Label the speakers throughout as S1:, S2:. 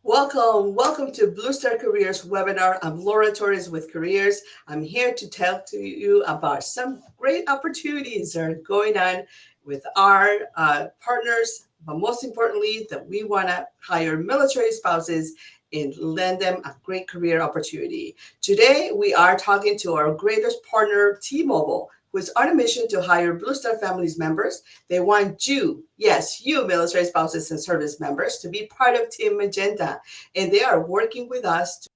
S1: Welcome to Blue Star Careers webinar. I'm Laura Torres with Careers. I'm here to tell to you about some great opportunities that are going on with our partners, but most importantly, that we want to hire military spouses and lend them a great career opportunity. Today, we are talking to our greatest partner, T-Mobile, who is on a mission to hire Blue Star Families members. They want you, yes, you military spouses and service members, to be part of Team Magenta. And they are working with us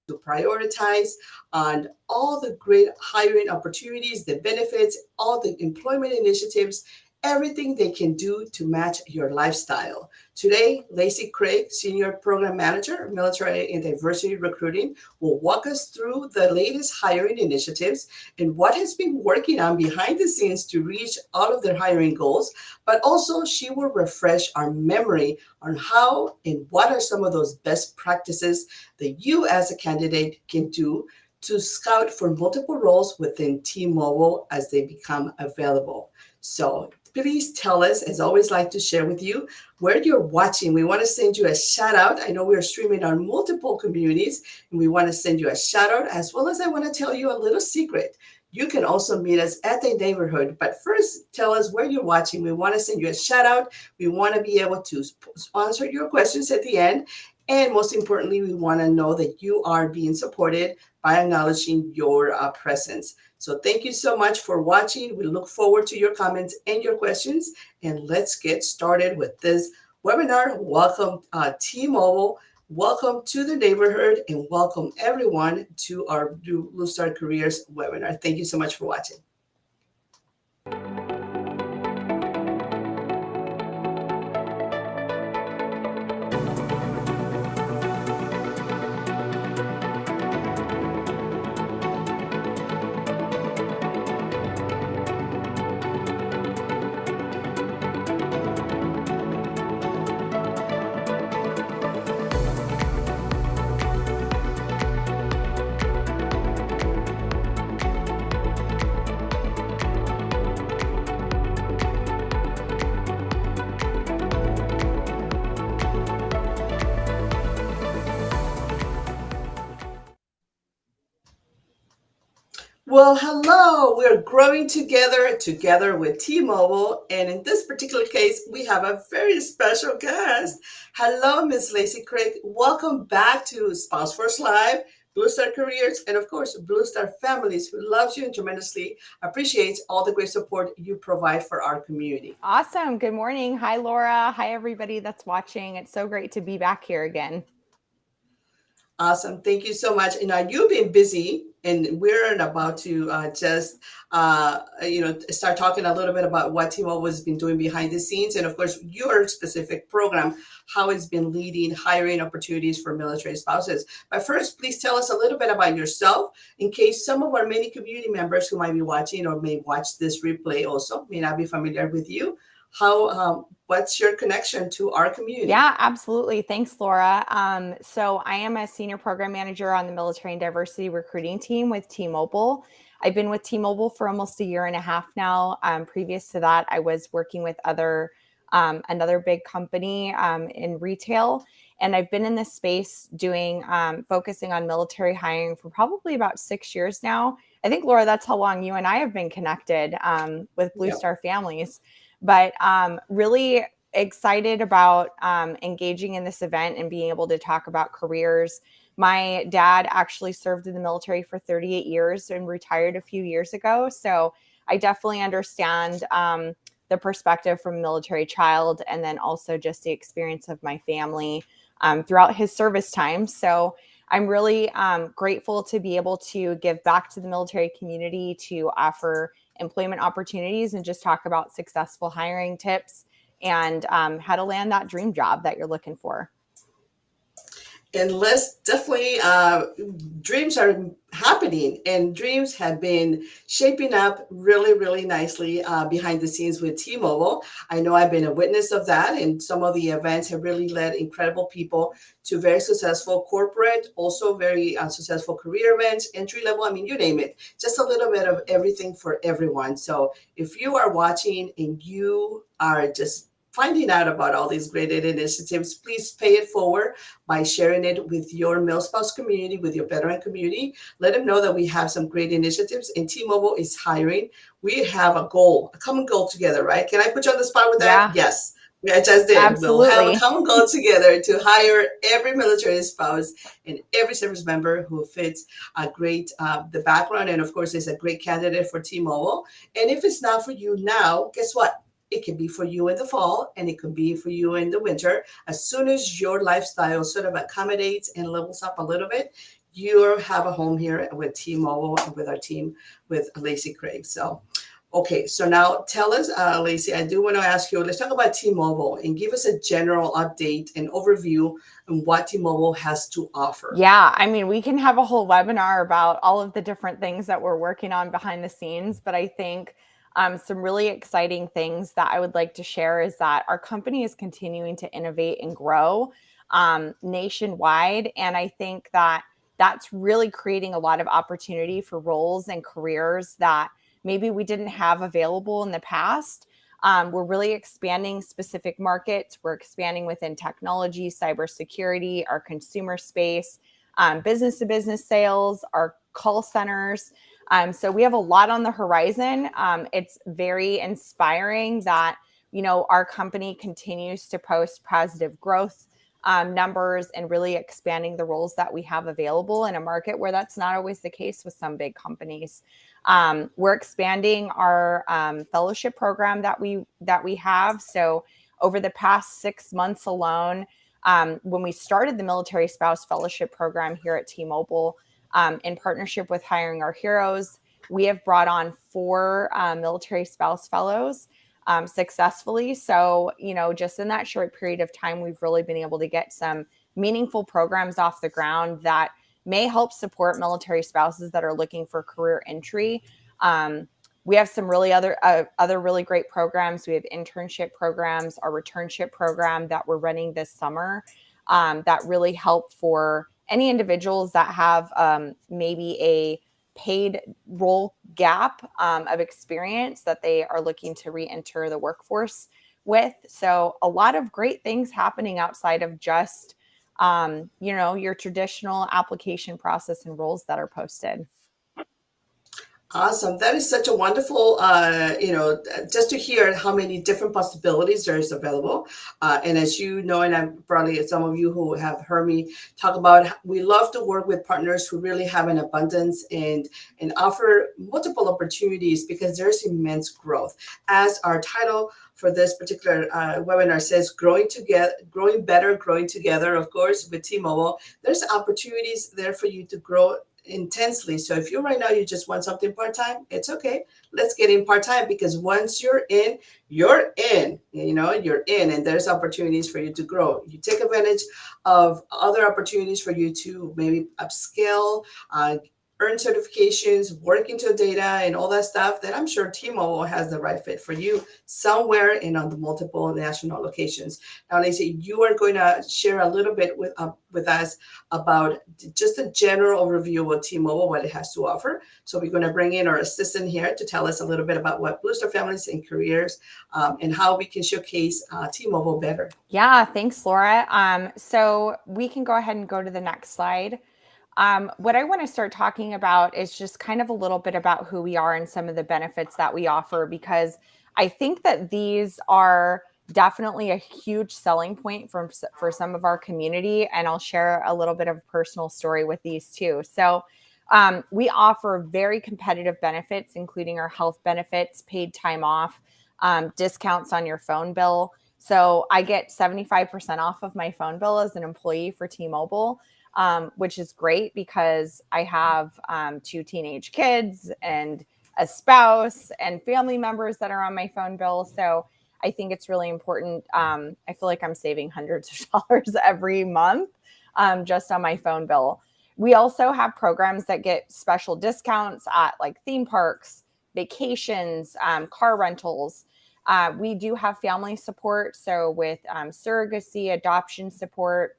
S1: to prioritize on all the great hiring opportunities, the benefits, all the employment initiatives, everything they can do to match your lifestyle. Today, Lacey Craig, Senior Program Manager, Military and Diversity Recruiting, will walk us through the latest hiring initiatives and what has been working on behind the scenes to reach all of their hiring goals. But also, she will refresh our memory on how and what are some of those best practices that you as a candidate can do to scout for multiple roles within T-Mobile as they become available. So please tell us, as I always like to share with you, where you're watching. We want to send you a shout out. I know we are streaming on multiple communities and we want to send you a shout out, as well as I want to tell you a little secret. You can also meet us at the neighborhood. But first, tell us where you're watching. We want to send you a shout out. We want to be able to answer your questions at the end. And most importantly, we want to know that you are being supported by acknowledging your presence. So thank you so much for watching. We look forward to your comments and your questions. And let's get started with this webinar. Welcome, T-Mobile. Welcome to the neighborhood and welcome everyone to our Blue Star Careers webinar. Thank you so much for watching. Well, hello. We're growing together with T-Mobile, and in this particular case, we have a very special guest. Hello, Miss Lacey Craig. Welcome back to Spouse First Live, Blue Star Careers, and of course, Blue Star Families, who loves you and tremendously appreciates all the great support you provide for our community.
S2: Awesome. Good morning. Hi, Laura. Hi, everybody that's watching. It's so great to be back here again.
S1: Awesome. Thank you so much. And you've been busy, and we're about to start talking a little bit about what T-Mobile has been doing behind the scenes, and of course, your specific program, how it's been leading hiring opportunities for military spouses. But first, please tell us a little bit about yourself, in case some of our many community members who might be watching or may watch this replay also may not be familiar with you. What's your connection to our community?
S2: Yeah, absolutely. Thanks, Laura. So I am a senior program manager on the military and diversity recruiting team with T-Mobile. I've been with T-Mobile for almost a year and a half now. Previous to that, I was working with another big company in retail. And I've been in this space focusing on military hiring for probably about 6 years now. I think, Laura, that's how long you and I have been connected with Blue Star Families. But really excited about engaging in this event and being able to talk about careers. My dad actually served in the military for 38 years and retired a few years ago. So I definitely understand the perspective from a military child, and then also just the experience of my family throughout his service time. So I'm really grateful to be able to give back to the military community, to offer employment opportunities and just talk about successful hiring tips and how to land that dream job that you're looking for.
S1: And let's definitely, dreams are happening, and dreams have been shaping up really, really nicely behind the scenes with T-Mobile. I know I've been a witness of that, and some of the events have really led incredible people to very successful corporate, also very successful career events, entry level. I mean, you name it, just a little bit of everything for everyone. So if you are watching and you are just finding out about all these great initiatives, please pay it forward by sharing it with your MilSpouse community, with your veteran community. Let them know that we have some great initiatives and T-Mobile is hiring. We have a goal, a common goal together, right? Can I put you on the spot with that?
S2: Yeah,
S1: Yes. I just did. We'll have a
S2: absolutely.
S1: common goal together to hire every military spouse and every service member who fits a great the background, and of course is a great candidate for T-Mobile. And if it's not for you now, guess what? It can be for you in the fall, and it can be for you in the winter. As soon as your lifestyle sort of accommodates and levels up a little bit, you have a home here with T-Mobile and with our team with Lacey Craig. So okay, so now tell us, Lacey, I do want to ask you, let's talk about T-Mobile and give us a general update and overview on what T-Mobile has to offer.
S2: Yeah, I mean, we can have a whole webinar about all of the different things that we're working on behind the scenes, but I think some really exciting things that I would like to share is that our company is continuing to innovate and grow nationwide. And I think that that's really creating a lot of opportunity for roles and careers that maybe we didn't have available in the past. We're really expanding specific markets. We're expanding within technology, cybersecurity, our consumer space, business to business sales, our call centers. So we have a lot on the horizon. It's very inspiring that, you know, our company continues to post positive growth numbers and really expanding the roles that we have available in a market where that's not always the case with some big companies. We're expanding our fellowship program that we have. So over the past 6 months alone, when we started the Military Spouse Fellowship Program here at T-Mobile, in partnership with Hiring Our Heroes, we have brought on 4 military spouse fellows successfully. So, you know, just in that short period of time, we've really been able to get some meaningful programs off the ground that may help support military spouses that are looking for career entry. We have some really other really great programs. We have internship programs, our returnship program that we're running this summer that really help for any individuals that have maybe a paid role gap of experience that they are looking to re-enter the workforce with. So a lot of great things happening outside of just you know, your traditional application process and roles that are posted.
S1: Awesome. That is such a wonderful, just to hear how many different possibilities there is available. And as you know, and I'm probably some of you who have heard me talk about, we love to work with partners who really have an abundance and offer multiple opportunities because there's immense growth. As our title for this particular webinar says, growing together, growing better, growing together, of course, with T-Mobile, there's opportunities there for you to grow intensely. So if you right now you just want something part-time, it's okay. Let's get in part-time because once you're in, you're in. You know, you're in, and there's opportunities for you to grow. You take advantage of other opportunities for you to maybe upskill, earn certifications, work into data and all that stuff, then I'm sure T-Mobile has the right fit for you somewhere and on the multiple national locations. Now, Lacey, you are going to share a little bit with us about just a general overview of what T-Mobile, what it has to offer. So we're going to bring in our assistant here to tell us a little bit about what Blue Star Families and Careers and how we can showcase T-Mobile better.
S2: Yeah, thanks, Laura. So we can go ahead and go to the next slide. What I want to start talking about is just kind of a little bit about who we are and some of the benefits that we offer, because I think that these are definitely a huge selling point for some of our community. And I'll share a little bit of a personal story with these too. So we offer very competitive benefits, including our health benefits, paid time off, discounts on your phone bill. So I get 75% off of my phone bill as an employee for T-Mobile. Which is great because I have 2 teenage kids and a spouse and family members that are on my phone bill. So I think it's really important. I feel like I'm saving hundreds of dollars every month just on my phone bill. We also have programs that get special discounts at like theme parks, vacations, car rentals. We do have family support. So with surrogacy, adoption support.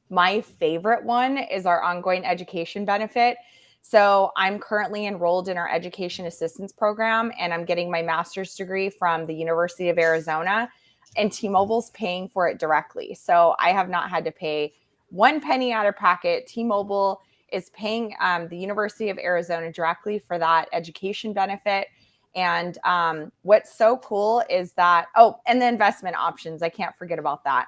S2: My favorite one is our ongoing education benefit. So I'm currently enrolled in our education assistance program, and I'm getting my master's degree from the University of Arizona. and T-Mobile's paying for it directly. So I have not had to pay one penny out of pocket. T-Mobile is paying the University of Arizona directly for that education benefit. And what's so cool is that, oh, and the investment options, I can't forget about that.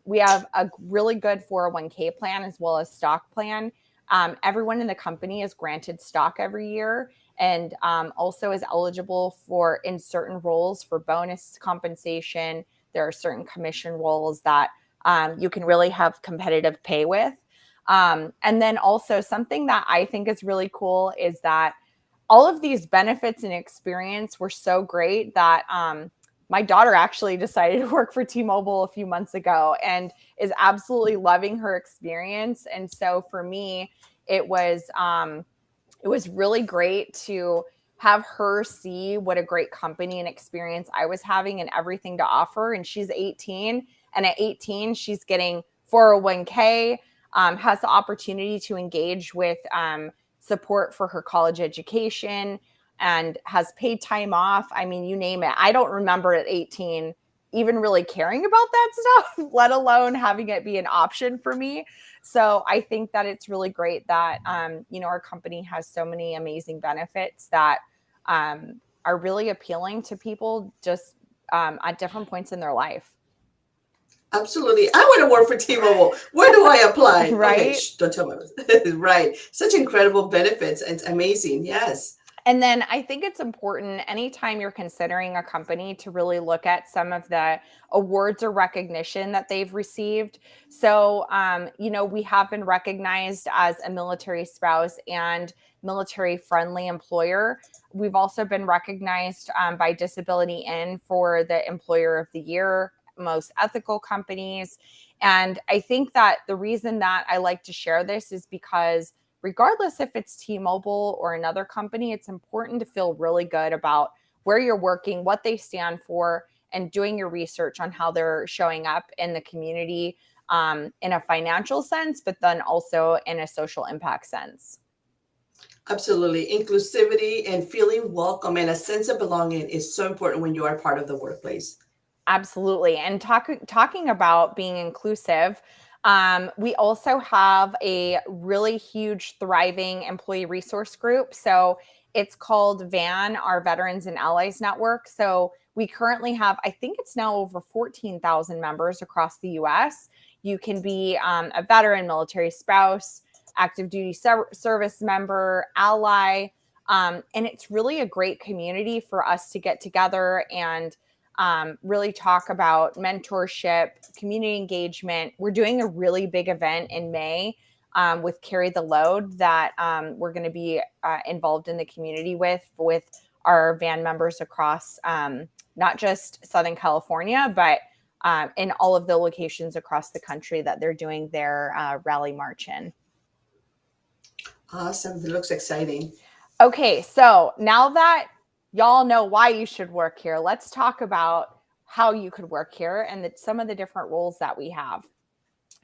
S2: We have a really good 401k plan as well as stock plan. Everyone in the company is granted stock every year, and also is eligible for, in certain roles, for bonus compensation. There are certain commission roles that you can really have competitive pay with. And then also something that I think is really cool is that all of these benefits and experience were so great that my daughter actually decided to work for T-Mobile a few months ago and is absolutely loving her experience. And so for me, it was really great to have her see what a great company and experience I was having and everything to offer. And she's 18, and at 18, she's getting 401k, has the opportunity to engage with support for her college education, and has paid time off. I mean, you name it. I don't remember at 18 even really caring about that stuff, let alone having it be an option for me. So I think that it's really great that, our company has so many amazing benefits that are really appealing to people just at different points in their life.
S1: Absolutely. I want to work for T-Mobile. Where do I apply?
S2: Right?
S1: Okay, don't tell me. Right. Such incredible benefits. It's amazing. Yes.
S2: And then I think it's important anytime you're considering a company to really look at some of the awards or recognition that they've received. So, we have been recognized as a military spouse and military friendly employer. We've also been recognized by Disability In for the Employer of the Year, most ethical companies. And I think that the reason that I like to share this is because regardless if it's T-Mobile or another company, it's important to feel really good about where you're working, what they stand for, and doing your research on how they're showing up in the community in a financial sense, but then also in a social impact sense.
S1: Absolutely. Inclusivity and feeling welcome and a sense of belonging is so important when you are part of the workplace.
S2: Absolutely. And talking about being inclusive, we also have a really huge, thriving employee resource group. So it's called VAN, our Veterans and Allies Network. So we currently have, I think it's now over 14,000 members across the US. You can be a veteran, military spouse, active duty service member, ally. And it's really a great community for us to get together and really talk about mentorship, community engagement. We're doing a really big event in May with Carry the Load that we're going to be involved in the community with our VAN members across not just Southern California, but in all of the locations across the country that they're doing their rally march in.
S1: Awesome. It looks exciting.
S2: Okay, so now that y'all know why you should work here, let's talk about how you could work here and some of the different roles that we have.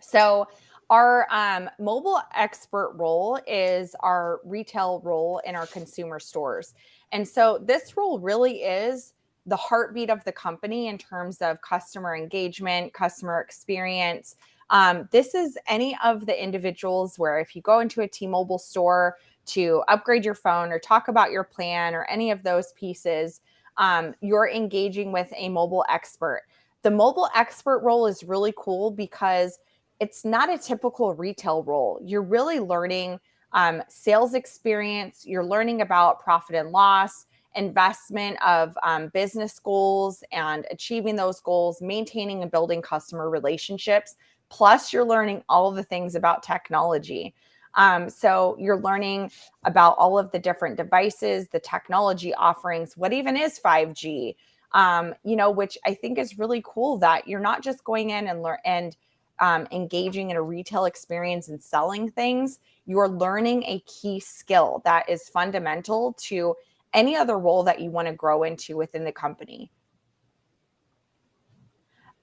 S2: So our mobile expert role is our retail role in our consumer stores. And so this role really is the heartbeat of the company in terms of customer engagement, customer experience. This is any of the individuals where if you go into a T-Mobile store to upgrade your phone or talk about your plan or any of those pieces, you're engaging with a mobile expert. The mobile expert role is really cool because it's not a typical retail role. You're really learning sales experience. You're learning about profit and loss, investment of business goals and achieving those goals, maintaining and building customer relationships. Plus, you're learning all of the things about technology. So you're learning about all of the different devices, the technology offerings, what even is 5G, which I think is really cool that you're not just going in and engaging in a retail experience and selling things. You're learning a key skill that is fundamental to any other role that you want to grow into within the company.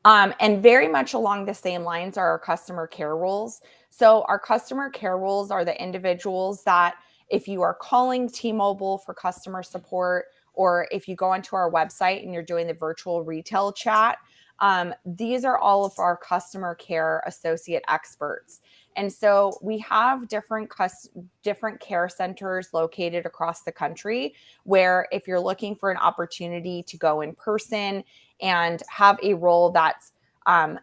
S2: And very much along the same lines are our customer care roles. So our customer care roles are the individuals that if you are calling T-Mobile for customer support, or if you go onto our website and you're doing the virtual retail chat, These are all of our customer care associate experts. And so we have different care centers located across the country where if you're looking for an opportunity to go in person and have a role that's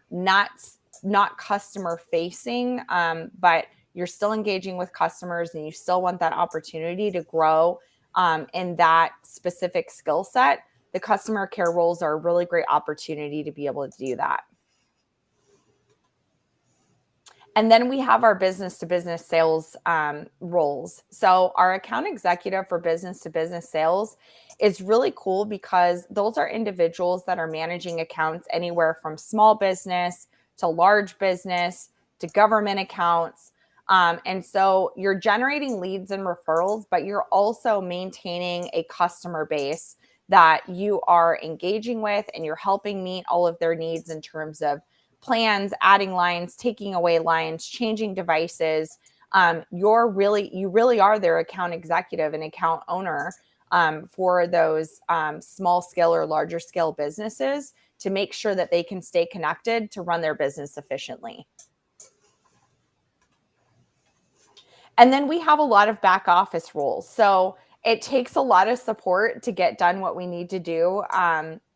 S2: not customer facing, but you're still engaging with customers and you still want that opportunity to grow in that specific skill set, the customer care roles are a really great opportunity to be able to do that. And then we have our business to business sales roles. So our account executive for business to business sales is really cool because those are individuals that are managing accounts anywhere from small business to large business to government accounts. And so you're generating leads and referrals, but you're also maintaining a customer base that you are engaging with and you're helping meet all of their needs in terms of plans, adding lines, taking away lines, changing devices. You really are their account executive and account owner for those small scale or larger scale businesses to make sure that they can stay connected to run their business efficiently. And then we have a lot of back office roles. So it takes a lot of support to get done what we need to do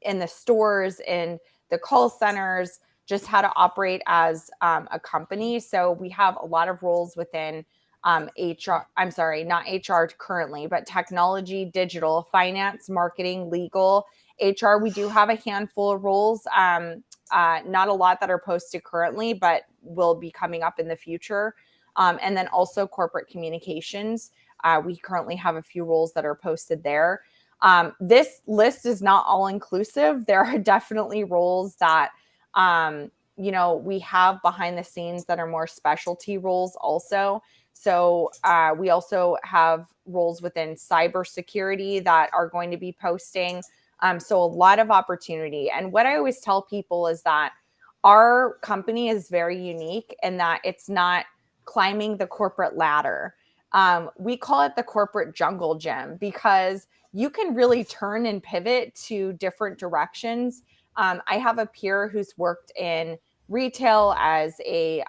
S2: in the stores, in the call centers, just how to operate as a company. So we have a lot of roles within HR, I'm sorry, not HR currently, but technology, digital, finance, marketing, legal, HR. We do have a handful of roles, not a lot that are posted currently, but will be coming up in the future. And then also corporate communications. We currently have a few roles that are posted there. This list is not all inclusive. There are definitely roles that we have behind the scenes that are more specialty roles also. So we also have roles within cybersecurity that are going to be posting. So a lot of opportunity. And what I always tell people is that our company is very unique in that it's not climbing the corporate ladder. We call it the corporate jungle gym because you can really turn and pivot to different directions. I have a peer who's worked in retail as a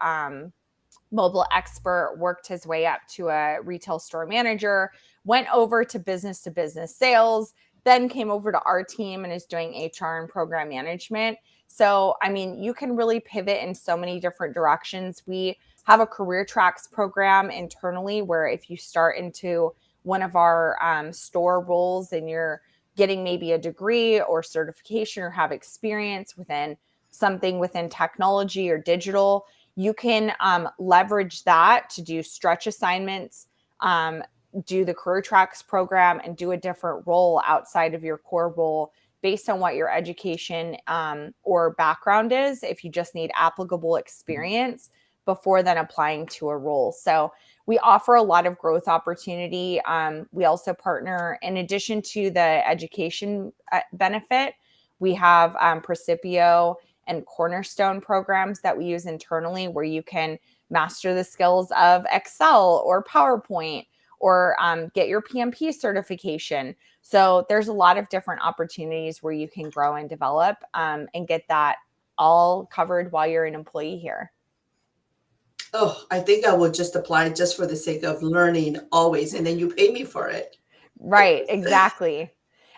S2: mobile expert, worked his way up to a retail store manager, went over to business sales, then came over to our team and is doing HR and program management. So, I mean, you can really pivot in so many different directions. We have a career tracks program internally where if you start into one of our store roles and you're getting maybe a degree or certification or have experience within something within technology or digital, you can leverage that to do stretch assignments, do the career tracks program and do a different role outside of your core role based on what your education or background is, if you just need applicable experience before then applying to a role. So we offer a lot of growth opportunity. We also partner, in addition to the education benefit, we have Precipio and Cornerstone programs that we use internally where you can master the skills of Excel or PowerPoint or get your PMP certification. So there's a lot of different opportunities where you can grow and develop and get that all covered while you're an employee here.
S1: Oh, I think I will just apply just for the sake of learning always, and then you pay me for it.
S2: Right, exactly.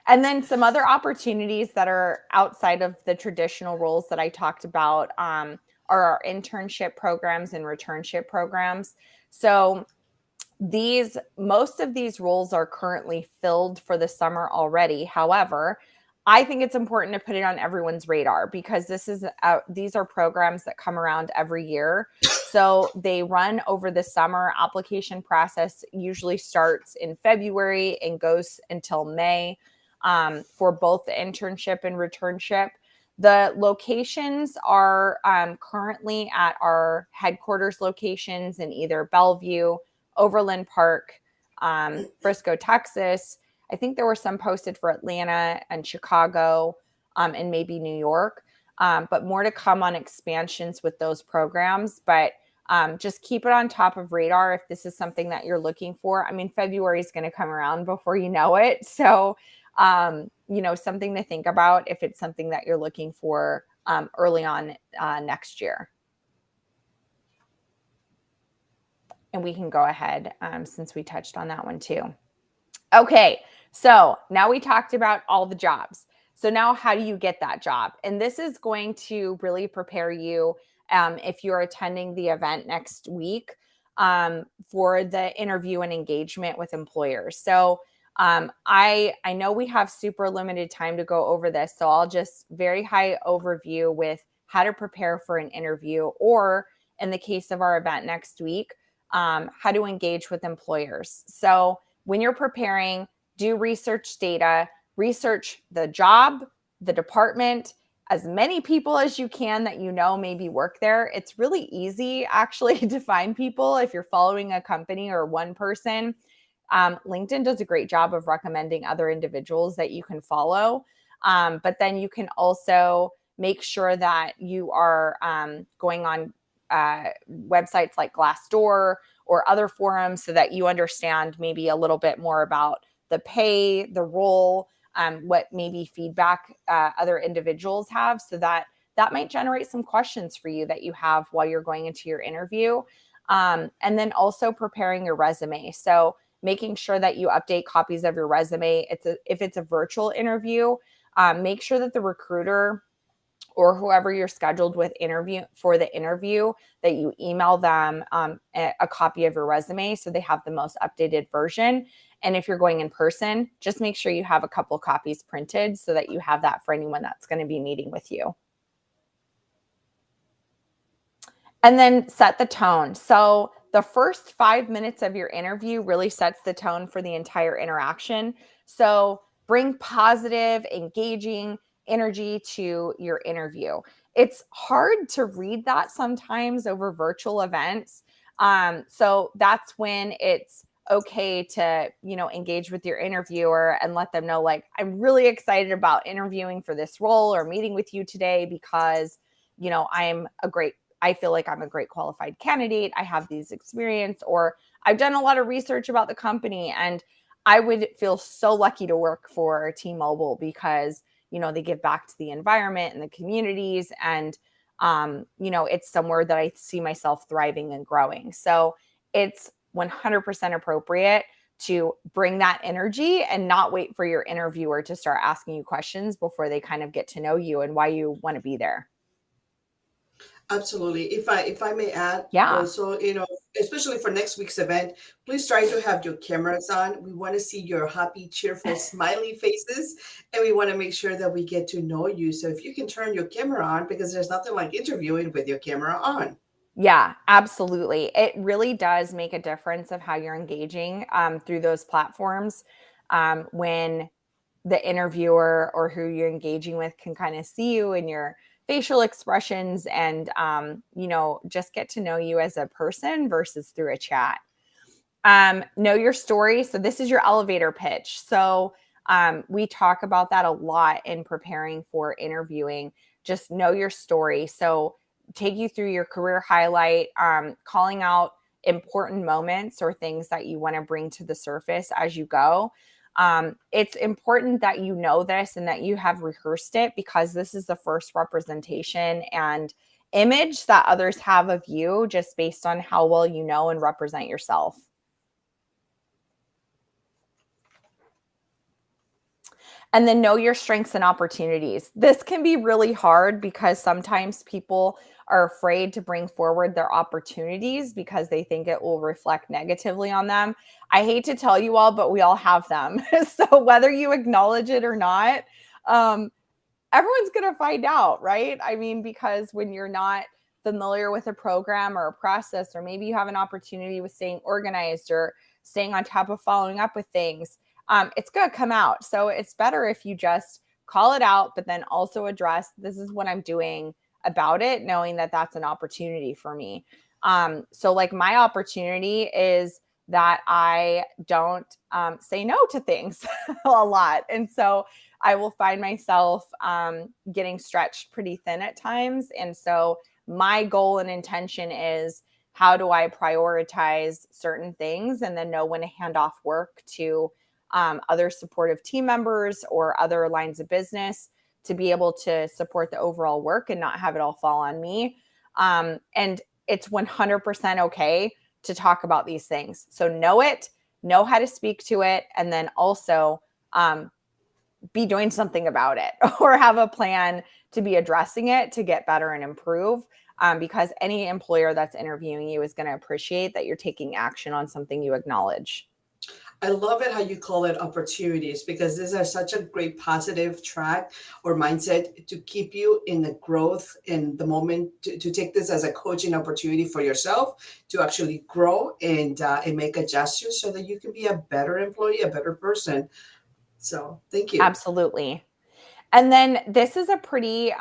S2: And then some other opportunities that are outside of the traditional roles that I talked about are our internship programs and returnship programs. So most of these roles are currently filled for the summer already. However, I think it's important to put it on everyone's radar because these are programs that come around every year. So they run over the summer. Application process usually starts in February and goes until May for both the internship and returnship. The locations are currently at our headquarters locations in either Bellevue, Overland Park, Frisco, Texas. I think there were some posted for Atlanta and Chicago and maybe New York, but more to come on expansions with those programs. But just keep it on top of radar if this is something that you're looking for. I mean, February is going to come around before you know it. So, something to think about if it's something that you're looking for early on next year. And we can go ahead since we touched on that one too. Okay, so now we talked about all the jobs. So now how do you get that job? And this is going to really prepare you if you're attending the event next week for the interview and engagement with employers. So I know we have super limited time to go over this, so I'll just very high overview with how to prepare for an interview, or in the case of our event next week, how to engage with employers. So when you're preparing, do research data, research the job, the department, as many people as you can that you know maybe work there. It's really easy actually to find people if you're following a company or one person. LinkedIn does a great job of recommending other individuals that you can follow. But then you can also make sure that you are going on websites like Glassdoor or other forums so that you understand maybe a little bit more about the pay, the role, what maybe feedback other individuals have, so that might generate some questions for you that you have while you're going into your interview. And then also preparing your resume. So making sure that you update copies of your resume. If it's a virtual interview, make sure that the recruiter or whoever you're scheduled with for the interview, that you email them a copy of your resume so they have the most updated version. And if you're going in person, just make sure you have a couple copies printed so that you have that for anyone that's going to be meeting with you. And then set the tone. So the first 5 minutes of your interview really sets the tone for the entire interaction. So bring positive, engaging energy to your interview. It's hard to read that sometimes over virtual events. So that's when it's okay to, engage with your interviewer and let them know, like, I'm really excited about interviewing for this role or meeting with you today because, I feel like I'm a great qualified candidate. I have these experience, or I've done a lot of research about the company, and I would feel so lucky to work for T-Mobile because, they give back to the environment and the communities. And, it's somewhere that I see myself thriving and growing. So it's 100% appropriate to bring that energy and not wait for your interviewer to start asking you questions before they kind of get to know you and why you want to be there.
S1: Absolutely. If I may add
S2: Yeah.
S1: also, especially for next week's event, please try to have your cameras on. We want to see your happy, cheerful, smiley faces, and we want to make sure that we get to know you. So if you can turn your camera on, because there's nothing like interviewing with your camera on.
S2: Yeah, absolutely. It really does make a difference of how you're engaging through those platforms when the interviewer or who you're engaging with can kind of see you and your facial expressions and, just get to know you as a person versus through a chat. Know your story. So this is your elevator pitch. So we talk about that a lot in preparing for interviewing. Just know your story. So take you through your career highlight, calling out important moments or things that you want to bring to the surface as you go. It's important that you know this and that you have rehearsed it, because this is the first representation and image that others have of you just based on how well you know and represent yourself. And then know your strengths and opportunities. This can be really hard because sometimes people are afraid to bring forward their opportunities because they think it will reflect negatively on them. I hate to tell you all, but we all have them. So whether you acknowledge it or not, everyone's going to find out, right? I mean, because when you're not familiar with a program or a process, or maybe you have an opportunity with staying organized or staying on top of following up with things, it's going to come out. So it's better if you just call it out, but then also address, this is what I'm doing about it, knowing that that's an opportunity for me. So like my opportunity is that I don't say no to things a lot. And so I will find myself getting stretched pretty thin at times. And so my goal and intention is, how do I prioritize certain things and then know when to hand off work to other supportive team members or other lines of business to be able to support the overall work and not have it all fall on me. And it's 100% okay to talk about these things. So know how to speak to it, and then also be doing something about it or have a plan to be addressing it to get better and improve. Because any employer that's interviewing you is going to appreciate that you're taking action on something you acknowledge.
S1: I love it how you call it opportunities, because these are such a great positive track or mindset to keep you in the growth in the moment, to take this as a coaching opportunity for yourself to actually grow and make adjustments so that you can be a better employee, a better person. So thank you.
S2: Absolutely. And then this is a pretty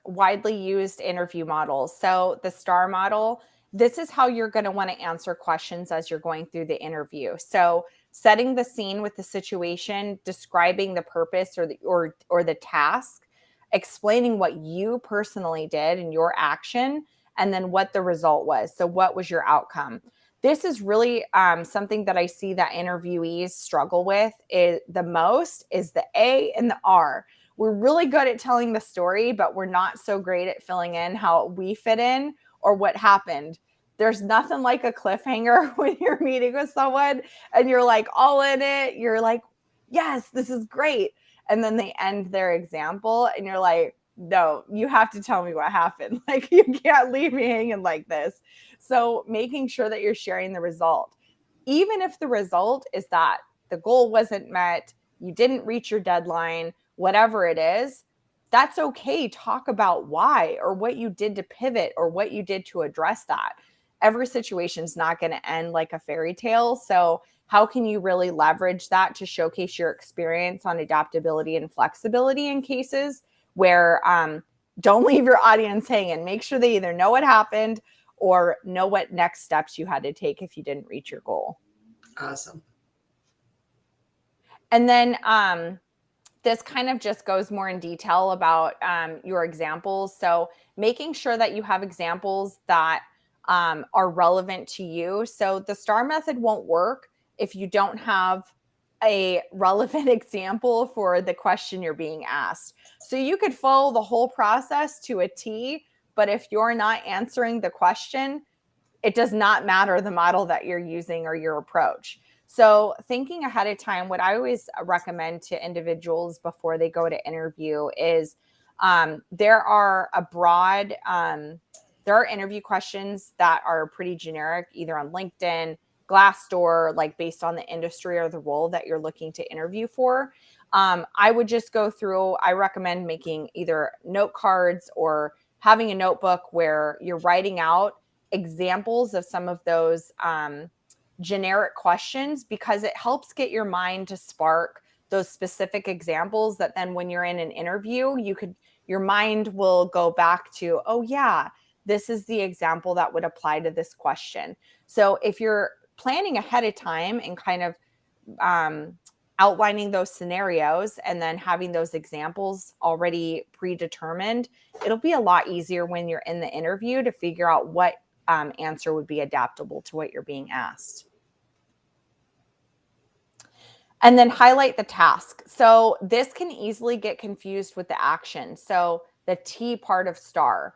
S2: widely used interview model. So the STAR model, this is how you're going to want to answer questions as you're going through the interview. So setting the scene with the situation, describing the purpose or the task, explaining what you personally did and your action, and then what the result was. So what was your outcome? This is really something that I see that interviewees struggle with the most is the A and the R. We're really good at telling the story, but we're not so great at filling in how we fit in or what happened. There's nothing like a cliffhanger when you're meeting with someone and you're like all in it. You're like, yes, this is great. And then they end their example and you're like, no, you have to tell me what happened. Like, you can't leave me hanging like this. So making sure that you're sharing the result, even if the result is that the goal wasn't met, you didn't reach your deadline, whatever it is, that's okay. Talk about why or what you did to pivot or what you did to address that. Every situation is not going to end like a fairy tale. So how can you really leverage that to showcase your experience on adaptability and flexibility in cases where don't leave your audience hanging. Make sure they either know what happened or know what next steps you had to take if you didn't reach your goal.
S1: Awesome.
S2: And then this kind of just goes more in detail about your examples. So making sure that you have examples that are relevant to you. So the STAR method won't work if you don't have a relevant example for the question you're being asked. So you could follow the whole process to a T, but if you're not answering the question, it does not matter the model that you're using or your approach. So thinking ahead of time, what I always recommend to individuals before they go to interview is there are interview questions that are pretty generic, either on LinkedIn, Glassdoor, like based on the industry or the role that you're looking to interview for. I would just go through, I recommend making either note cards or having a notebook where you're writing out examples of some of those generic questions, because it helps get your mind to spark those specific examples that then when you're in an interview, your mind will go back to, oh yeah, this is the example that would apply to this question. So if you're planning ahead of time and kind of outlining those scenarios and then having those examples already predetermined, it'll be a lot easier when you're in the interview to figure out what answer would be adaptable to what you're being asked. And then highlight the task. So this can easily get confused with the action. So the T part of STAR,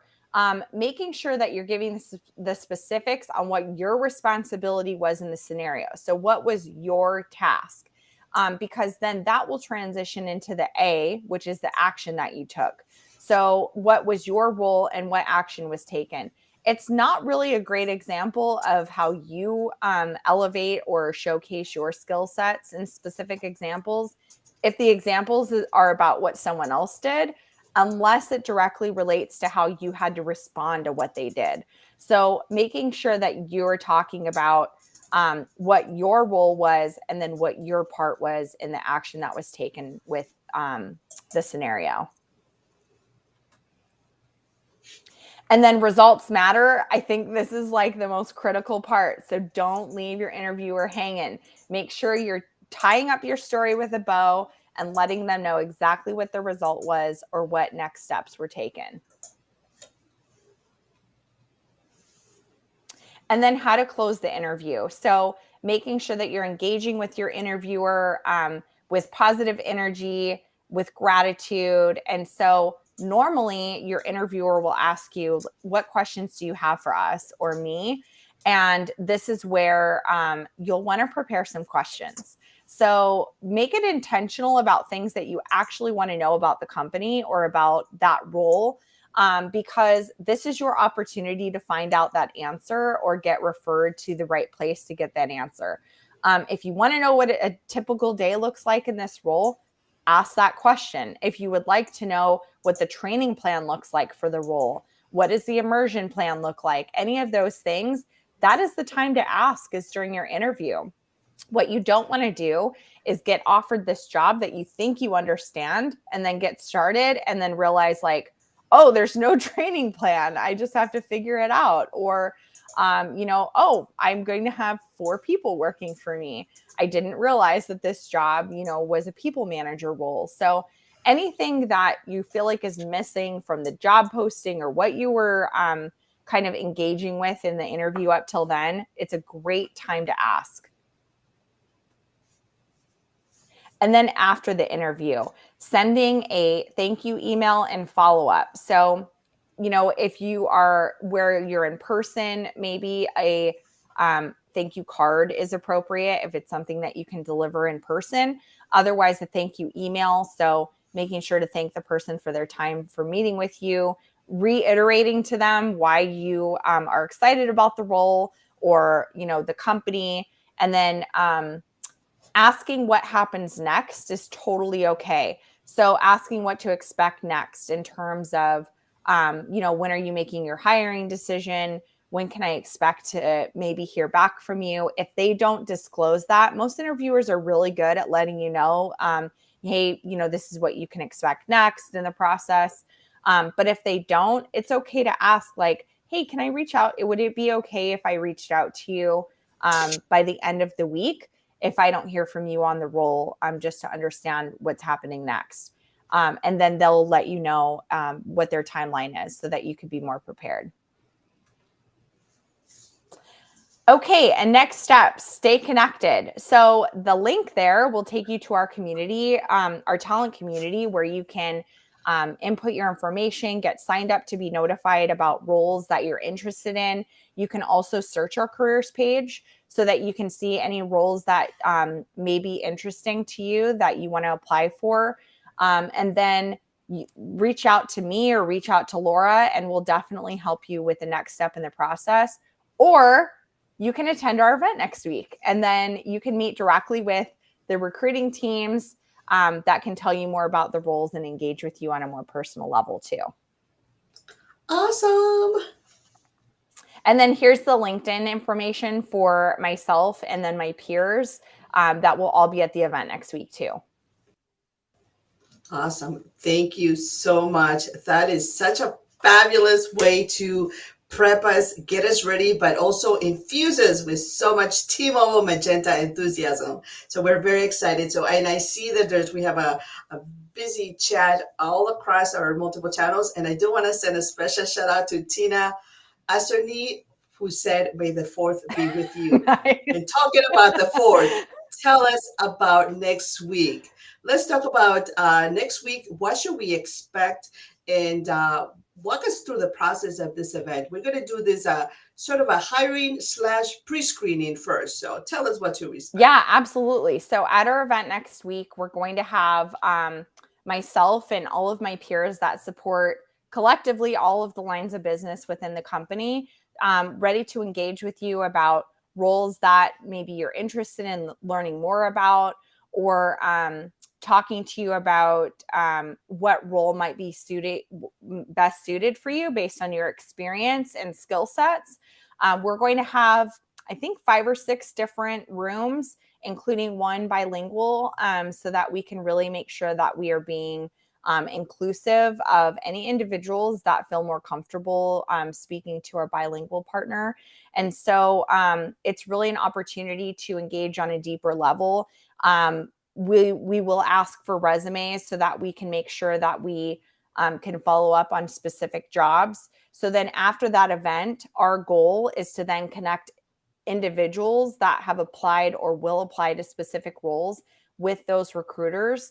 S2: making sure that you're giving the specifics on what your responsibility was in the scenario. So what was your task? Because then that will transition into the A, which is the action that you took. So what was your role and what action was taken? It's not really a great example of how you elevate or showcase your skill sets in specific examples if the examples are about what someone else did, unless it directly relates to how you had to respond to what they did. So making sure that you're talking about what your role was and then what your part was in the action that was taken with the scenario. And then results matter. I think this is like the most critical part. So don't leave your interviewer hanging. Make sure you're tying up your story with a bow and letting them know exactly what the result was or what next steps were taken. And then how to close the interview. So making sure that you're engaging with your interviewer with positive energy, with gratitude. And so normally your interviewer will ask you, what questions do you have for us or me? And this is where you'll want to prepare some questions. So make it intentional about things that you actually want to know about the company or about that role, because this is your opportunity to find out that answer or get referred to the right place to get that answer. If you want to know what a typical day looks like in this role, ask that question. If you would like to know what the training plan looks like for the role, what does the immersion plan look like? Any of those things, that is the time to ask, is during your interview. What you don't want to do is get offered this job that you think you understand and then get started and then realize like, oh, there's no training plan. I just have to figure it out. Or, oh, I'm going to have 4 people working for me. I didn't realize that this job, was a people manager role. So anything that you feel like is missing from the job posting or what you were kind of engaging with in the interview up till then, it's a great time to ask. And then after the interview, sending a thank you email and follow up. So, if you are where you're in person, maybe a thank you card is appropriate if it's something that you can deliver in person. Otherwise, a thank you email. So making sure to thank the person for their time for meeting with you, reiterating to them why you are excited about the role or, the company. And then asking what happens next is totally okay. So asking what to expect next in terms of, when are you making your hiring decision? When can I expect to maybe hear back from you? If they don't disclose that, most interviewers are really good at letting you know, hey, this is what you can expect next in the process. But if they don't, it's okay to ask like, hey, can I reach out? Would it be okay if I reached out to you by the end of the week? If I don't hear from you on the role, just to understand what's happening next. And then they'll let you know what their timeline is so that you could be more prepared. Okay, and next steps, stay connected. So the link there will take you to our community, our talent community, where you can input your information, get signed up to be notified about roles that you're interested in. You can also search our careers page so that you can see any roles that may be interesting to you that you want to apply for. And then you reach out to me or reach out to Laura, and we'll definitely help you with the next step in the process. Or you can attend our event next week, and then you can meet directly with the recruiting teams that can tell you more about the roles and engage with you on a more personal level too.
S1: Awesome.
S2: And then here's the LinkedIn information for myself and then my peers that will all be at the event next week too.
S1: Awesome. Thank you so much. That is such a fabulous way to prep us, get us ready, but also infuse us with so much T-Mobile Magenta enthusiasm. So we're very excited. And I see that we have a busy chat all across our multiple channels. And I do want to send a special shout out to Tina Asterny, who said, may the 4th be with you. And talking about the 4th, tell us about next week. Let's talk about next week. What should we expect? And walk us through the process of this event. We're going to do this sort of a hiring / pre-screening first. So tell us what to expect.
S2: Yeah, absolutely. So at our event next week, we're going to have myself and all of my peers that support collectively all of the lines of business within the company, ready to engage with you about roles that maybe you're interested in learning more about, or talking to you about what role might be best suited for you based on your experience and skill sets. We're going to have, I think, 5 or 6 different rooms, including one bilingual, so that we can really make sure that we are being inclusive of any individuals that feel more comfortable speaking to our bilingual partner. And so it's really an opportunity to engage on a deeper level. We will ask for resumes so that we can make sure that we can follow up on specific jobs. So then after that event, our goal is to then connect individuals that have applied or will apply to specific roles with those recruiters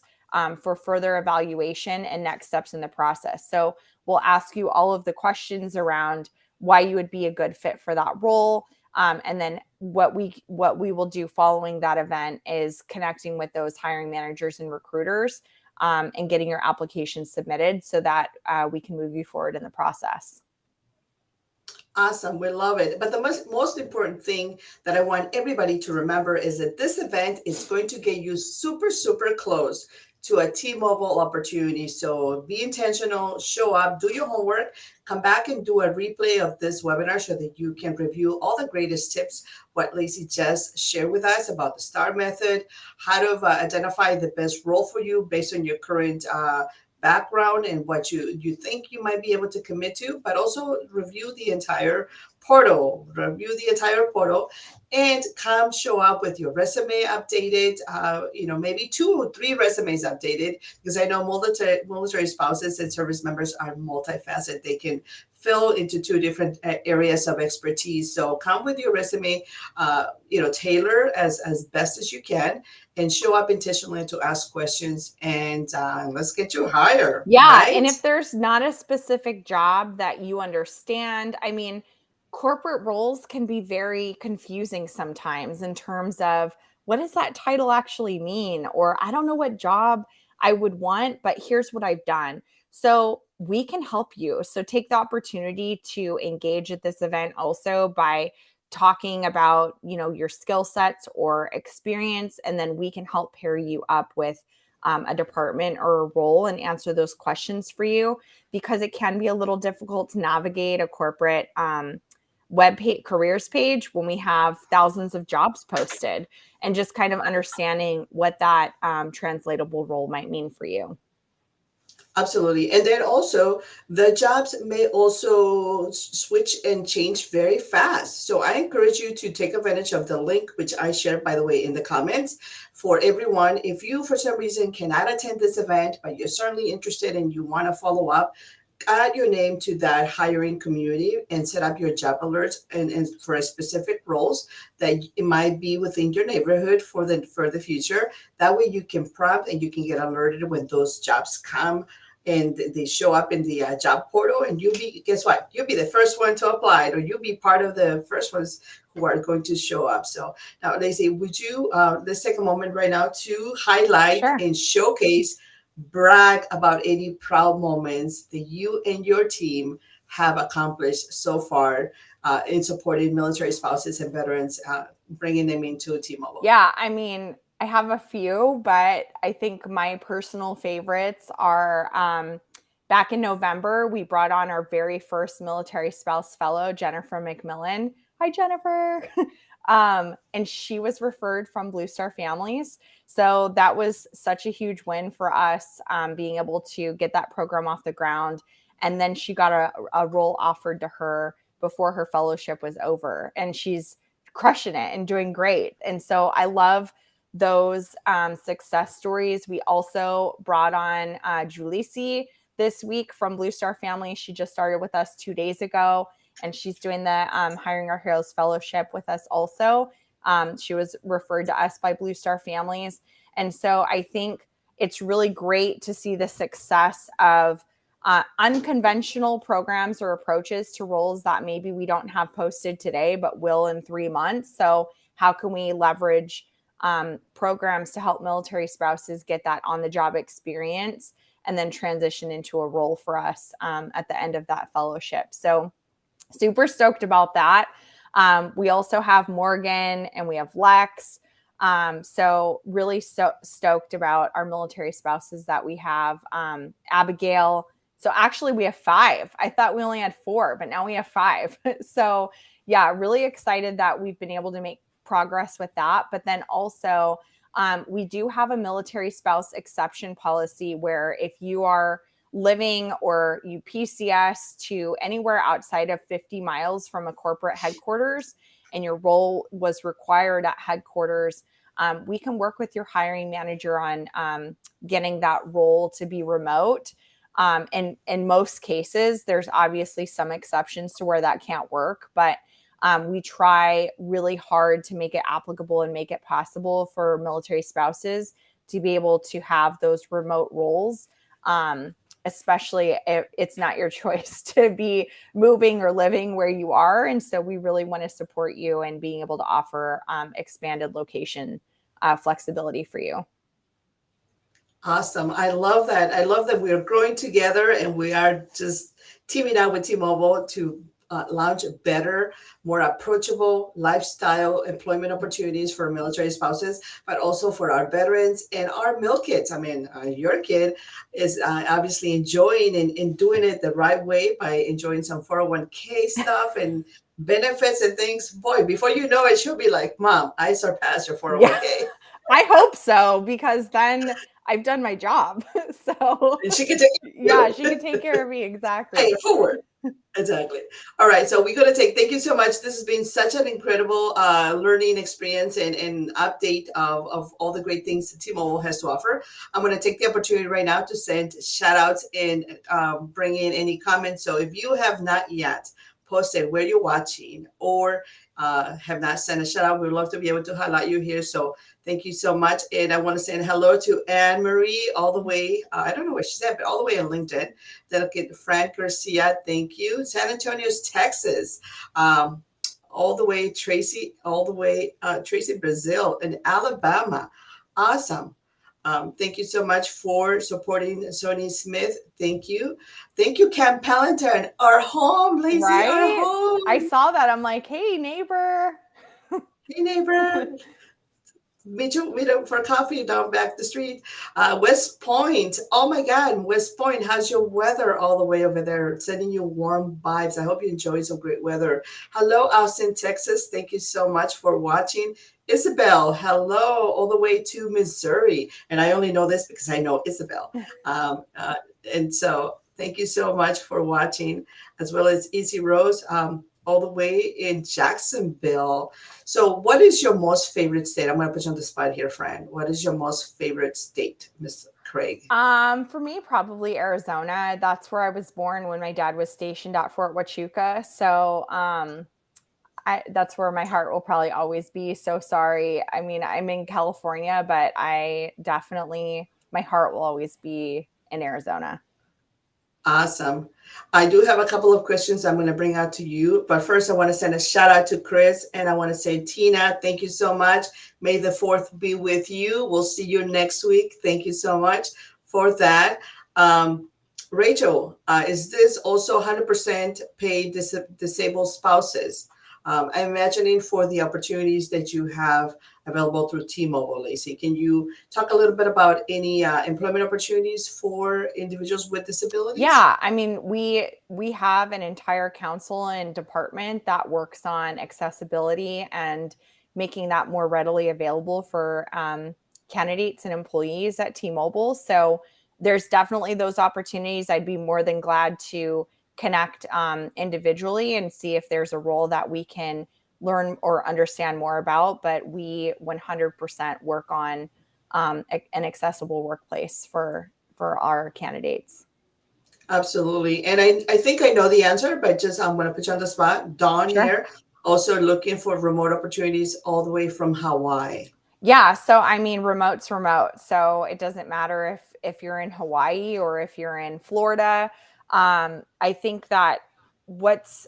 S2: for further evaluation and next steps in the process. So we'll ask you all of the questions around why you would be a good fit for that role. And then what we will do following that event is connecting with those hiring managers and recruiters, and getting your application submitted so that we can move you forward in the process.
S1: Awesome. We love it. But the most important thing that I want everybody to remember is that this event is going to get you super, super close to a T-Mobile opportunity. So be intentional, show up, do your homework, come back and do a replay of this webinar so that you can review all the greatest tips, what Lacey just shared with us about the STAR method, how to identify the best role for you based on your current background and what you think you might be able to commit to, but also review the entire portal, and come show up with your resume updated, maybe 2 or 3 resumes updated, because I know military spouses and service members are multifaceted. They can fill into 2 different areas of expertise. So come with your resume, tailor as best as you can, and show up intentionally to ask questions, and let's get you higher.
S2: Yeah.
S1: Right?
S2: And if there's not a specific job that you understand, I mean, corporate roles can be very confusing sometimes in terms of what does that title actually mean? Or I don't know what job I would want, but here's what I've done. So we can help you. So take the opportunity to engage at this event also by talking about, your skill sets or experience, and then we can help pair you up with a department or a role and answer those questions for you, because it can be a little difficult to navigate a corporate careers page when we have thousands of jobs posted, and just kind of understanding what that translatable role might mean for you.
S1: Absolutely. And then also the jobs may also switch and change very fast. So I encourage you to take advantage of the link, which I shared, by the way, in the comments for everyone. If you, for some reason, cannot attend this event, but you're certainly interested and you want to follow up, add your name to that hiring community and set up your job alerts and for specific roles that it might be within your neighborhood for the future. That way you can prompt and you can get alerted when those jobs come and they show up in the job portal, and guess what? You'll be the first one to apply, or you'll be part of the first ones who are going to show up. So now, Lacey, would you, let's take a moment right now to highlight
S2: Sure.
S1: and showcase, brag about any proud moments that you and your team have accomplished so far in supporting military spouses and veterans, bringing them into T-Mobile.
S2: Yeah, I mean, I have a few, but I think my personal favorites are back in November, we brought on our very first military spouse fellow, Jennifer McMillan. Hi, Jennifer. And she was referred from Blue Star Families. So that was such a huge win for us, being able to get that program off the ground. And then she got a role offered to her before her fellowship was over. And she's crushing it and doing great. And so I love those success stories. We also brought on Julisi this week from Blue Star Family. She just started with us 2 days ago, and she's doing the Hiring Our Heroes Fellowship with us also. She was referred to us by Blue Star Families. And so I think it's really great to see the success of unconventional programs or approaches to roles that maybe we don't have posted today, but will in 3 months. So how can we leverage programs to help military spouses get that on-the-job experience and then transition into a role for us at the end of that fellowship? So super stoked about that. We also have Morgan and we have Lex. So really stoked about our military spouses that we have. Abigail. So actually we have 5. I thought we only had 4, but now we have 5. So yeah, really excited that we've been able to make progress with that. But then also we do have a military spouse exception policy where if you are living or you PCS to anywhere outside of 50 miles from a corporate headquarters and your role was required at headquarters, we can work with your hiring manager on getting that role to be remote. And in most cases, there's obviously some exceptions to where that can't work, but we try really hard to make it applicable and make it possible for military spouses to be able to have those remote roles, especially if it's not your choice to be moving or living where you are. And so we really want to support you in being able to offer expanded location flexibility for you.
S1: Awesome. I love that. I love that we are growing together and we are just teaming up with T-Mobile to launch better, more approachable lifestyle employment opportunities for military spouses, but also for our veterans and our mill kids. I mean, your kid is obviously enjoying and doing it the right way by enjoying some 401k stuff and benefits and things. Boy, before you know it, she'll be like, Mom, I surpassed your 401k.
S2: Yeah, I hope so, because then I've done my job. So
S1: And she can take
S2: yeah,
S1: you.
S2: she can take care of me.
S1: Pay
S2: Exactly.
S1: it forward. Exactly. All right. So we're going to thank you so much. This has been such an incredible learning experience and update of all the great things that T-Mobile has to offer. I'm going to take the opportunity right now to send shout outs and bring in any comments. So if you have not yet posted where you're watching or have not sent a shout out, we would love to be able to highlight you here. So thank you so much. And I want to say hello to Anne Marie all the way. I don't know where she's at, but all the way on LinkedIn. Delegate Frank Garcia, thank you. San Antonio, Texas. All the way, Tracy, Tracy Brazil and Alabama. Awesome. Thank you so much for supporting Sony Smith. Thank you. Thank you, Cam Palanton. Our home, Lazy,
S2: Right?
S1: our home.
S2: I saw that. I'm like, hey, neighbor.
S1: Hey, neighbor. Meet up for coffee down back the street. West Point. Oh my God, West Point. How's your weather all the way over there? Sending you warm vibes. I hope you enjoy some great weather. Hello, Austin, Texas. Thank you so much for watching. Isabel, hello, all the way to Missouri. And I only know this because I know Isabel. And so thank you so much for watching, as well as Easy Rose. All the way in Jacksonville. So what is your most favorite state? I'm going to put you on the spot here, Fran. What is your most favorite state, Miss Craig?
S2: For me, probably Arizona. That's where I was born when my dad was stationed at Fort Huachuca. So that's where my heart will probably always be. So sorry. I mean, I'm in California, but my heart will always be in Arizona.
S1: Awesome. I do have a couple of questions I'm going to bring out to you. But first, I want to send a shout out to Chris. And I want to say, Tina, thank you so much. May the 4th be with you. We'll see you next week. Thank you so much for that. Rachel, is this also 100% paid disabled spouses? I'm imagining for the opportunities that you have available through T-Mobile, Lacey. Can you talk a little bit about any employment opportunities for individuals with disabilities?
S2: Yeah, I mean, we have an entire council and department that works on accessibility and making that more readily available for candidates and employees at T-Mobile. So there's definitely those opportunities. I'd be more than glad to connect individually and see if there's a role that we can learn or understand more about. But we 100% work on an accessible workplace for our candidates.
S1: Absolutely. And I think I know the answer, but just I'm going to put you on the spot. Dawn
S2: Sure.
S1: here, also looking for remote opportunities all the way from Hawaii.
S2: Yeah. So, I mean, remote's remote. So it doesn't matter if you're in Hawaii or if you're in Florida. I think that what's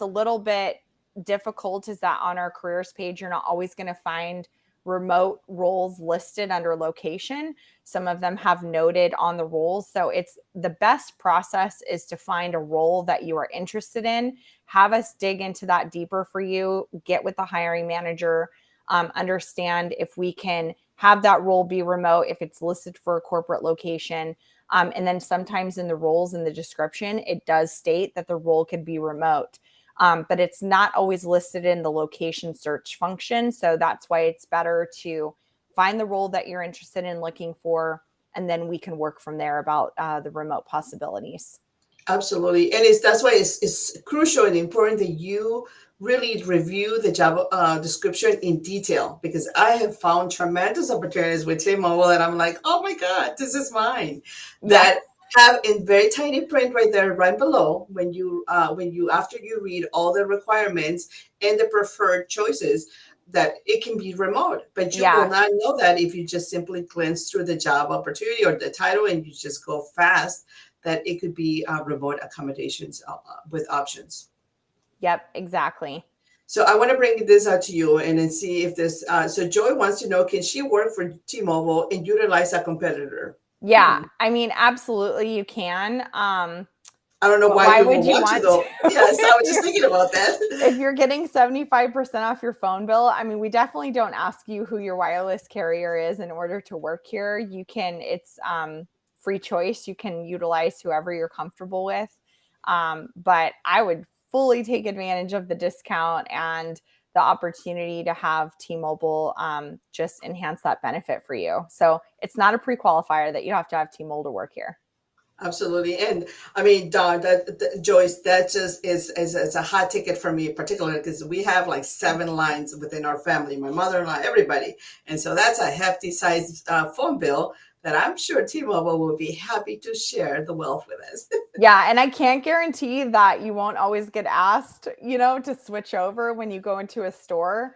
S2: a little bit difficult is that on our careers page, you're not always going to find remote roles listed under location. Some of them have noted on the roles. So it's the best process is to find a role that you are interested in, have us dig into that deeper for you, get with the hiring manager, understand if we can have that role be remote, if it's listed for a corporate location. And then sometimes in the roles in the description, it does state that the role could be remote. But it's not always listed in the location search function. So that's why it's better to find the role that you're interested in looking for, and then we can work from there about the remote possibilities.
S1: Absolutely. And that's why it's crucial and important that you really review the job description in detail, because I have found tremendous opportunities with T-Mobile and I'm like, oh my God, this is mine. That have in very tiny print right there, right below, when you after you read all the requirements and the preferred choices, that it can be remote, but you will
S2: Yeah.
S1: not know that if you just simply glance through the job opportunity or the title and you just go fast, that it could be remote accommodations with options.
S2: Yep, exactly.
S1: So I want to bring this out to you and then see if this. So Joy wants to know: can she work for T-Mobile and utilize a competitor?
S2: Yeah,
S1: Hmm.
S2: I mean, absolutely you can.
S1: I don't know
S2: But
S1: why
S2: why
S1: you
S2: would
S1: would
S2: you
S1: want to
S2: want to?
S1: though. Yes, I was just
S2: You're-
S1: thinking about that.
S2: if you're getting 75% off your phone bill, I mean, we definitely don't ask you who your wireless carrier is in order to work here. You can, it's free choice. You can utilize whoever you're comfortable with. But I would fully take advantage of the discount and the opportunity to have T-Mobile just enhance that benefit for you. So it's not a pre-qualifier that you have to have T-Mobile to work here.
S1: Absolutely. And I mean, Don, Joyce, that just is a hot ticket for me, particularly because we have like 7 lines within our family, my mother-in-law, everybody. And so that's a hefty size phone bill that I'm sure T-Mobile will be happy to share the wealth with us.
S2: Yeah, and I can't guarantee that you won't always get asked, to switch over when you go into a store.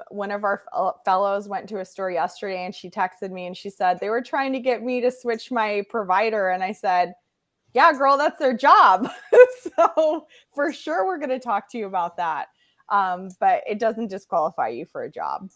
S2: One of our fellows went to a store yesterday and she texted me and she said they were trying to get me to switch my provider. And I said, yeah, girl, that's their job. So for sure, we're going to talk to you about that. But it doesn't disqualify you for a job.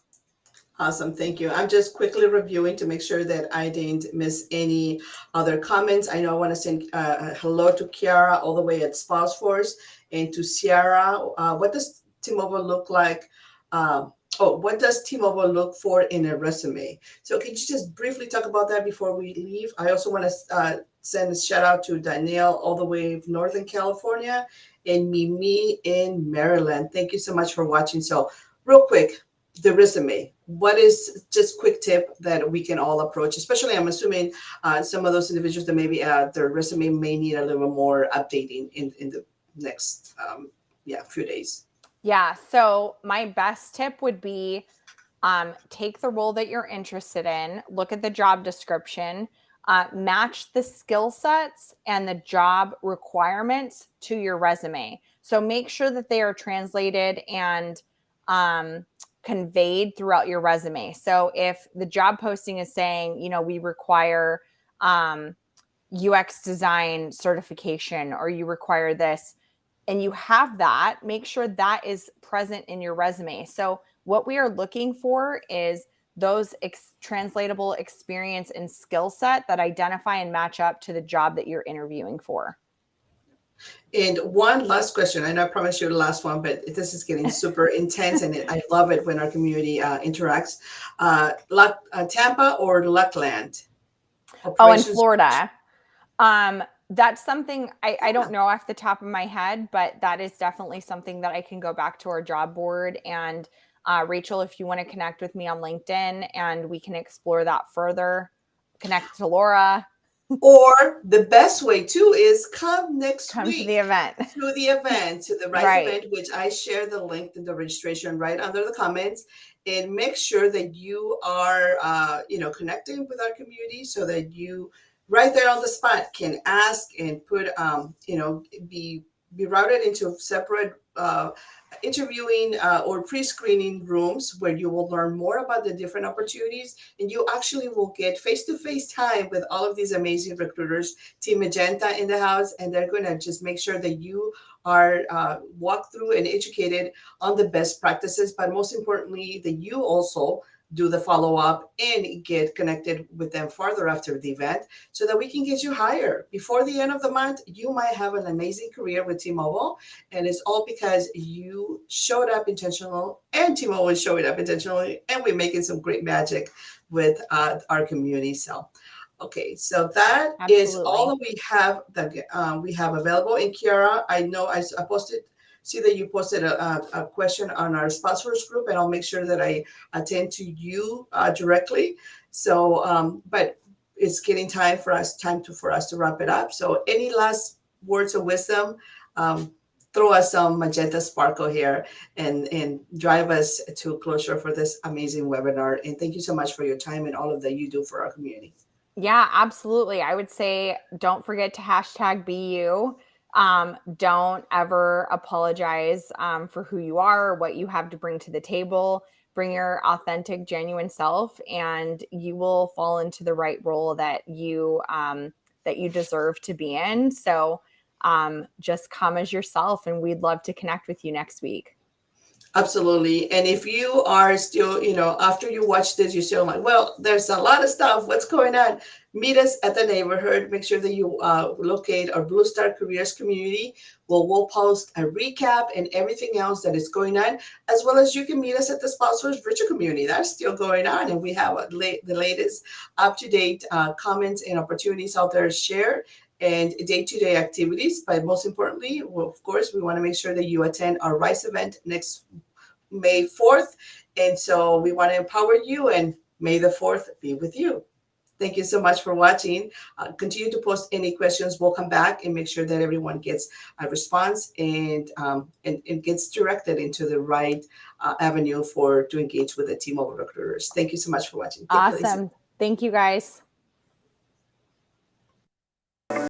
S1: Awesome, thank you. I'm just quickly reviewing to make sure that I didn't miss any other comments. I know I want to send hello to Kiara all the way at Spouse Force and to Sierra. What does T-Mobile look like? What does T-Mobile look for in a resume? So can you just briefly talk about that before we leave? I also want to send a shout out to Danielle all the way from Northern California and Mimi in Maryland. Thank you so much for watching. So real quick, the resume, what is just quick tip that we can all approach, especially I'm assuming some of those individuals that maybe their resume may need a little more updating in the next few days.
S2: Yeah. So my best tip would be take the role that you're interested in, look at the job description, match the skill sets and the job requirements to your resume. So make sure that they are translated and conveyed throughout your resume. So if the job posting is saying, we require UX design certification or you require this, and you have that, make sure that is present in your resume. So what we are looking for is those translatable experience and skill set that identify and match up to the job that you're interviewing for.
S1: And one last question. I know I promised you the last one, but this is getting super intense, and I love it when our community interacts. Tampa or Luckland?
S2: Oh, in
S1: Operations.
S2: Florida. That's something I don't know off the top of my head, but that is definitely something that I can go back to our job board. And Rachel, if you want to connect with me on LinkedIn and we can explore that further, connect to Laura.
S1: Or the best way too is come next
S2: Come to the
S1: week
S2: event.
S1: to the RISE
S2: Right.
S1: event, which I share the link in the registration right under the comments. And make sure that you are, connecting with our community so that you right there on the spot can ask and put, be routed into separate interviewing or pre-screening rooms where you will learn more about the different opportunities, and you actually will get face-to-face time with all of these amazing recruiters, Team Magenta in the house, and they're going to just make sure that you are walked through and educated on the best practices, but most importantly that you also do the follow-up and get connected with them further after the event so that we can get you hired before the end of the month. You might have an amazing career with T-Mobile, and it's all because you showed up intentional and T-Mobile is showing up intentionally, and we're making some great magic with our community. So okay, so that is all that we have available. And Kiara, I know I see that you posted a question on our sponsors group, and I'll make sure that I attend to you directly. So, but it's getting time for us to wrap it up. So, any last words of wisdom? Throw us some magenta sparkle here and drive us to closure for this amazing webinar. And thank you so much for your time and all of that you do for our community.
S2: Yeah, absolutely. I would say don't forget to hashtag BU. Don't ever apologize for who you are or what you have to bring to the table. Bring your authentic, genuine self, and you will fall into the right role that you deserve to be in. So just come as yourself, and we'd love to connect with you next week.
S1: Absolutely. And if you are still, after you watch this, you're still like, well, there's a lot of stuff. What's going on? Meet us at the neighborhood. Make sure that you locate our Blue Star Careers community. We'll post a recap and everything else that is going on, as well as you can meet us at the Spouse Virtual Community. That's still going on. And we have the latest up-to-date comments and opportunities out there to share and day-to-day activities. But most importantly, well, of course, we want to make sure that you attend our RISE event next May 4th. And so we want to empower you, and May the 4th be with you. Thank you so much for watching. Continue to post any questions. We'll come back and make sure that everyone gets a response and gets directed into the right avenue to engage with the T-Mobile recruiters. Thank you so much for watching.
S2: Awesome. Thank you, guys.